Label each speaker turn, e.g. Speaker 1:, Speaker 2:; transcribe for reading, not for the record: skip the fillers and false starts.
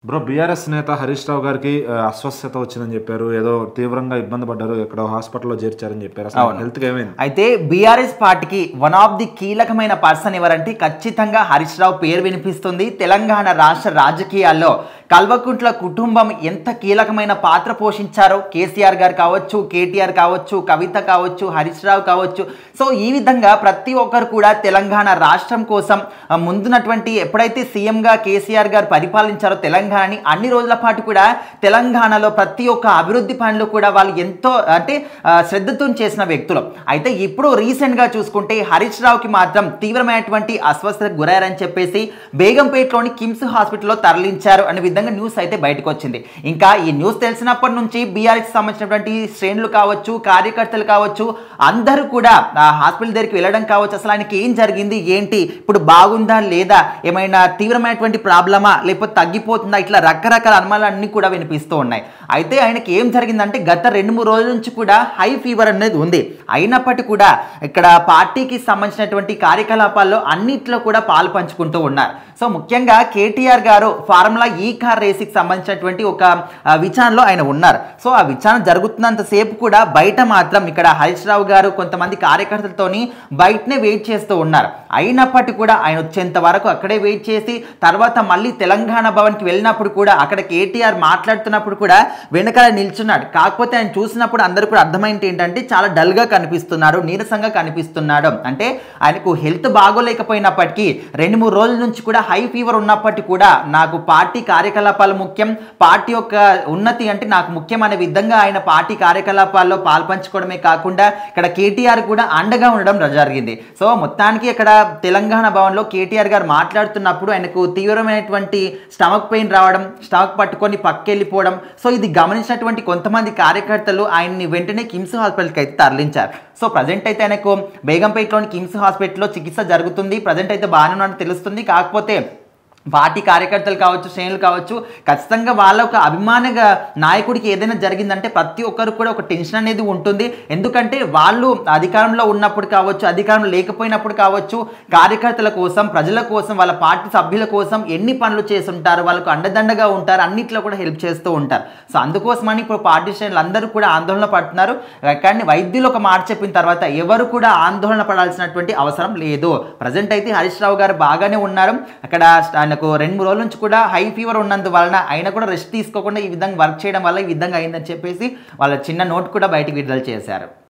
Speaker 1: Bro BRS నేత హరీష్ రావు గారికి అస్వస్థత వచ్చిందని చెప్పారు. ఏదో తీవ్రంగా ఇబ్బంది పడ్డారు. ఎక్కడో హాస్పిటల్లో చేర్చారని చెప్పారు. అసలు హెల్త్‌కి ఏమైంది?
Speaker 2: అయితే బీఆర్ఎస్ పార్టీకి వన్ ఆఫ్ ది కీలకమైన పర్సన్ ఎవరంటే ఖచ్చితంగా హరీష్ రావు పేరు వినిపిస్తుంది. తెలంగాణ రాష్ట్ర రాజకీయాల్లో కల్వకుంట్ల కుటుంబం ఎంత కీలకమైన పాత్ర పోషించారో కేసీఆర్ గారు కావచ్చు, కేటీఆర్ కావచ్చు, కవిత కావచ్చు, హరీష్ రావు కావచ్చు. సో ఈ విధంగా ప్రతి ఒక్కరు కూడా తెలంగాణ రాష్ట్రం కోసం ముందున్నటువంటి ఎప్పుడైతే సీఎంగా కేసీఆర్ గారు పరిపాలించారో తెలంగాణని అన్ని రోజుల పాటు కూడా తెలంగాణలో ప్రతి ఒక్క అభివృద్ధి పనులు కూడా వాళ్ళు ఎంతో అంటే శ్రద్ధతో చేసిన వ్యక్తులు. అయితే ఇప్పుడు రీసెంట్గా చూసుకుంటే హరీష్ రావుకి మాత్రం తీవ్రమైనటువంటి అస్వస్థతకు గురయ్యారని చెప్పేసి బేగంపేటలోని కిమ్స్ హాస్పిటల్లో తరలించారు అనే విధంగా న్యూస్ అయితే బయటకు వచ్చింది. ఇంకా ఈ న్యూస్ తెలిసినప్పటి నుంచి బీఆర్ఎస్ సంబంధించినటువంటి శ్రేణులు కావచ్చు, కార్యకర్తలు కావచ్చు, అందరూ కూడా హాస్పిటల్ దగ్గరికి వెళ్ళడం కావచ్చు. అసలు ఆయనకి ఏం జరిగింది, ఏంటి, ఇప్పుడు బాగుందా లేదా, ఏమైనా తీవ్రమైనటువంటి ప్రాబ్లమా, లేకపోతే తగ్గిపోతుందా, ఇట్లా రకరకాల అనుమానాలన్నీ కూడా వినిపిస్తూ ఉన్నాయి. అయితే ఆయనకి ఏం జరిగిందంటే గత 2-3 రోజుల నుంచి కూడా హై ఫీవర్ అనేది ఉంది. అయినప్పటికీ కూడా ఇక్కడ పార్టీకి సంబంధించినటువంటి కార్యకలాపాల్లో అన్నిట్లో కూడా పాలు పంచుకుంటూ ఉన్నారు. సో ముఖ్యంగా కేటీఆర్ గారు ఫార్ములా ఈ కార్ రేసుకి సంబంధించినటువంటి ఒక విచారణలో ఆయన ఉన్నారు. సో ఆ విచారణ జరుగుతున్నంతసేపు కూడా బయట మాత్రం ఇక్కడ హరీష్ రావు గారు కొంతమంది కార్యకర్తలతోని బయటనే వెయిట్ చేస్తూ ఉన్నారు. అయినప్పటికీ కూడా ఆయన వచ్చేంత వరకు అక్కడే వెయిట్ చేసి తర్వాత మళ్ళీ తెలంగాణ భవన్కి వెళ్ళినప్పుడు కూడా అక్కడ కేటీఆర్ మాట్లాడుతున్నప్పుడు కూడా వెనకాల నిల్చున్నాడు. కాకపోతే ఆయన చూసినప్పుడు అందరూ కూడా అర్థమైంది ఏంటంటే చాలా డల్గా కనిపిస్తున్నాడు, నీరసంగా కనిపిస్తున్నాడు. అంటే ఆయనకు హెల్త్ బాగోలేకపోయినప్పటికీ 2-3 రోజుల నుంచి కూడా హై ఫీవర్ ఉన్నప్పటికీ కూడా నాకు పార్టీ కార్యకలాపాలు ముఖ్యం, పార్టీ యొక్క ఉన్నతి అంటే నాకు ముఖ్యం అనే విధంగా ఆయన పార్టీ కార్యకలాపాల్లో పాల్పంచుకోవడమే కాకుండా ఇక్కడ కేటీఆర్ కూడా అండగా ఉండడం జరిగింది. సో మొత్తానికి ఇక్కడ తెలంగాణ భవన్లో కేటీఆర్ గారు మాట్లాడుతున్నప్పుడు ఆయనకు తీవ్రమైనటువంటి స్టమక్ పెయిన్ రావడం, స్టమక్ పట్టుకొని పక్కెళ్ళిపోవడం. సో ఇది గమనించినటువంటి కొంతమంది కార్యకర్తలు ఆయన్ని వెంటనే కిమ్స్ హాస్పిటల్కి అయితే తరలించారు. సో ప్రజెంట్ అయితే ఆయనకు బేగంపేటలోని కిమ్స్ హాస్పిటల్లో చికిత్స జరుగుతుంది. ప్రజెంట్ అయితే బాగానే ఉన్నట్టు తెలుస్తుంది. కాకపోతే పార్టీ కార్యకర్తలు కావచ్చు, శ్రేణులు కావచ్చు, ఖచ్చితంగా వాళ్ళ ఒక అభిమానిగా నాయకుడికి ఏదైనా జరిగిందంటే ప్రతి ఒక్కరు కూడా ఒక టెన్షన్ అనేది ఉంటుంది. ఎందుకంటే వాళ్ళు అధికారంలో ఉన్నప్పుడు కావచ్చు, అధికారంలో లేకపోయినప్పుడు కావచ్చు, కార్యకర్తల కోసం, ప్రజల కోసం, వాళ్ళ పార్టీ సభ్యుల కోసం ఎన్ని పనులు చేస్తుంటారు, వాళ్ళకు అండదండగా ఉంటారు, అన్నింటిలో కూడా హెల్ప్ చేస్తూ ఉంటారు. సో అందుకోసమని ఇప్పుడు పార్టీ శ్రేణులు అందరూ కూడా ఆందోళన పడుతున్నారు. కానీ వైద్యులు ఒక మాట చెప్పిన తర్వాత ఎవరు కూడా ఆందోళన పడాల్సినటువంటి అవసరం లేదు. ప్రజెంట్ అయితే హరీష్ రావు గారు బాగానే ఉన్నారు. అక్కడ ఆయనకు 2-3 రోజుల నుంచి కూడా హై ఫీవర్ ఉన్నందువలన ఆయన కూడా రెస్ట్ తీసుకోకుండా ఈ విధంగా వర్క్ చేయడం వల్ల ఈ విధంగా అయిందని చెప్పేసి వాళ్ళ చిన్న నోట్ కూడా బయటకు విడుదల చేశారు.